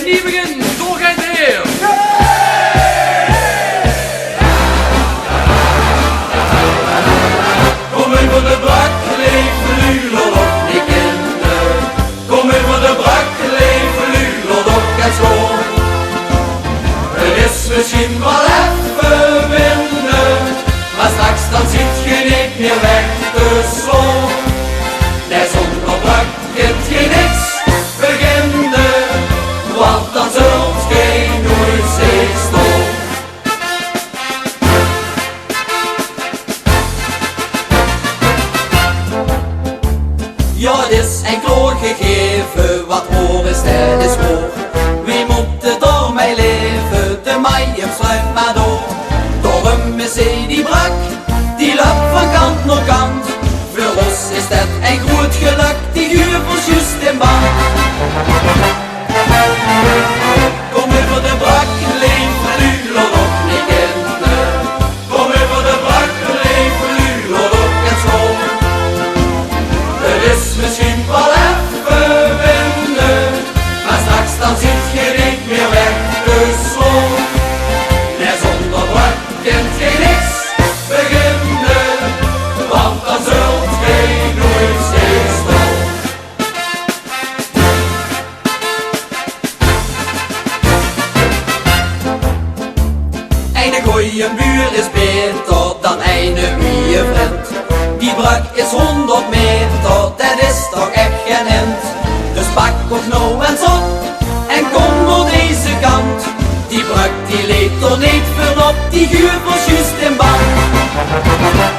niet begin, zo gaat de heer. Kom in voor de brak, leven lulel op die kinderen. Kom in voor de brak, leven lulel op en schoon. Er is misschien wel even winnen, maar straks dan zit je niet meer weg te slaan. Nee, zonder brak kunt je niks beginnen, want dan zult je nooit zien staan. Ja, het is enkel gegeven, wat hoor is het is voor. Wie moet er door mij leven, de maaien sluit maar door. Daarom is hij die brak, die loopt van kant naar kant. Voor ons is dat een groot geluk, die huurvels juist in band. Kom over de brak, leven lulel op die kinderen. Kom over de brak, leven lulel op en schoon. Er is misschien wel even winnen, maar straks dan zit je niet meer weg te slaan. Nee, zonder brak kunt je niks beginnen, want dan zult je nooit stilstaan. Een goeie buur is beter dan een goeie vriend. Die brak is 100 meter, dat is toch echt geen hint. Dus pak toch nou eens op en kom door deze kant. Die brak die leeft er niet voor op, die huurvels juist in band.